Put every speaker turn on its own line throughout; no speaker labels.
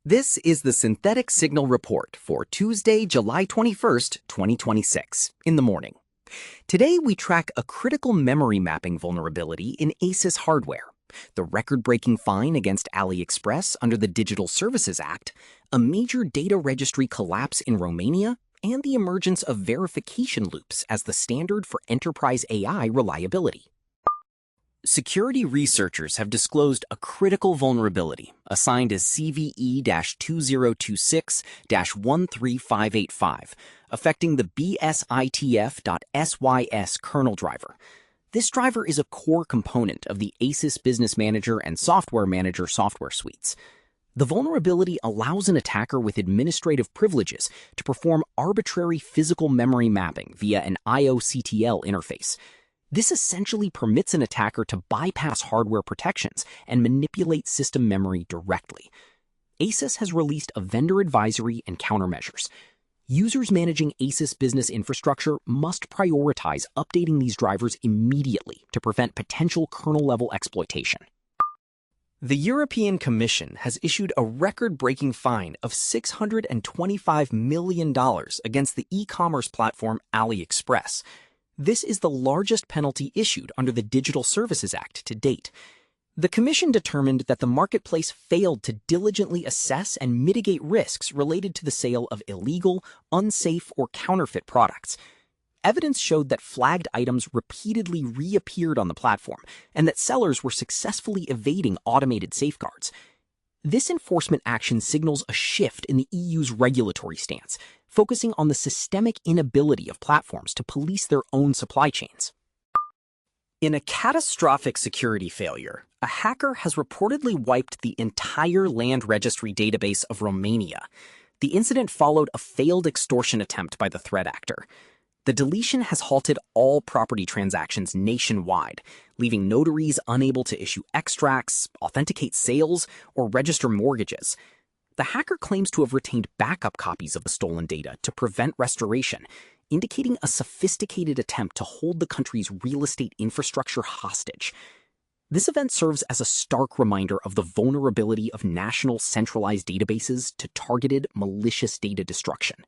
This is the Synthetic Signal Report for Tuesday, July 21st, 2026, in the morning. Today, we track a critical memory mapping vulnerability in ASUS hardware, the record-breaking fine against AliExpress under the Digital Services Act, a major data registry collapse in Romania, and the emergence of verification loops as the standard for enterprise AI reliability. Security researchers have disclosed a critical vulnerability assigned as CVE-2026-13585, affecting the BSITF.SYS kernel driver. This driver is a core component of the ASUS Business Manager and Software Manager software suites. The vulnerability allows an attacker with administrative privileges to perform arbitrary physical memory mapping via an IOCTL interface. This essentially permits an attacker to bypass hardware protections and manipulate system memory directly. ASUS has released a vendor advisory and countermeasures. Users managing ASUS business infrastructure must prioritize updating these drivers immediately to prevent potential kernel-level exploitation. The European Commission has issued a record-breaking fine of $625 million against the e-commerce platform AliExpress. This is the largest penalty issued under the Digital Services Act to date. The Commission determined that the marketplace failed to diligently assess and mitigate risks related to the sale of illegal, unsafe, or counterfeit products. Evidence showed that flagged items repeatedly reappeared on the platform and that sellers were successfully evading automated safeguards. This enforcement action signals a shift in the EU's regulatory stance, focusing on the systemic inability of platforms to police their own supply chains. In a catastrophic security failure, a hacker has reportedly wiped the entire land registry database of Romania. The incident followed a failed extortion attempt by the threat actor. The deletion has halted all property transactions nationwide, leaving notaries unable to issue extracts, authenticate sales, or register mortgages. The hacker claims to have retained backup copies of the stolen data to prevent restoration, indicating a sophisticated attempt to hold the country's real estate infrastructure hostage. This event serves as a stark reminder of the vulnerability of national centralized databases to targeted, malicious data destruction.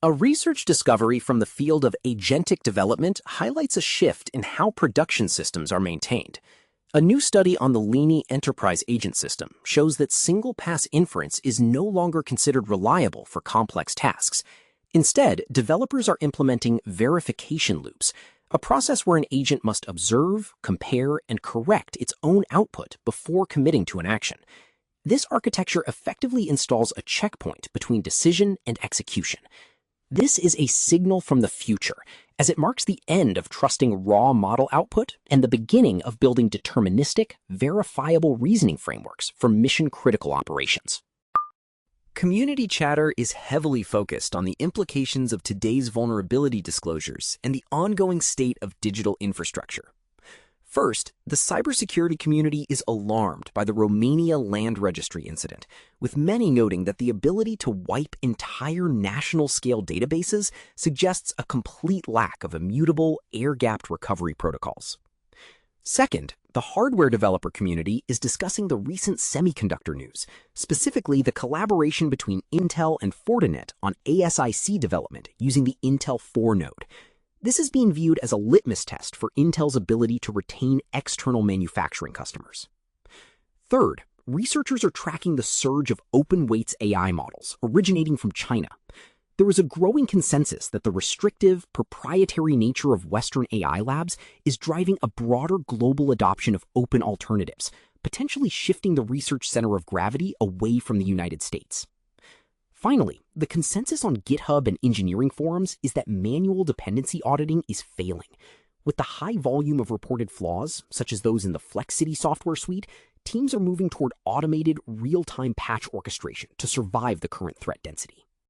A research discovery from the field of agentic development highlights a shift in how production systems are maintained. A new study on the Lini enterprise agent system shows that single-pass inference is no longer considered reliable for complex tasks. Instead, developers are implementing verification loops, a process where an agent must observe, compare, and correct its own output before committing to an action. This architecture effectively installs a checkpoint between decision and execution. This is a signal from the future, as it marks the end of trusting raw model output and the beginning of building deterministic, verifiable reasoning frameworks for mission-critical operations. Community chatter is heavily focused on the implications of today's vulnerability disclosures and the ongoing state of digital infrastructure. First, the cybersecurity community is alarmed by the Romania land registry incident, with many noting that the ability to wipe entire national-scale databases suggests a complete lack of immutable, air-gapped recovery protocols. Second, the hardware developer community is discussing the recent semiconductor news, specifically the collaboration between Intel and Fortinet on ASIC development using the Intel 4 node. This is being viewed as a litmus test for Intel's ability to retain external manufacturing customers. Third, researchers are tracking the surge of open weights AI models originating from China. There is a growing consensus that the restrictive, proprietary nature of Western AI labs is driving a broader global adoption of open alternatives, potentially shifting the research center of gravity away from the United States. Finally, the consensus on GitHub and engineering forums is that manual dependency auditing is failing. With the high volume of reported flaws, such as those in the Flexcity software suite, teams are moving toward automated, real-time patch orchestration to survive the current threat density.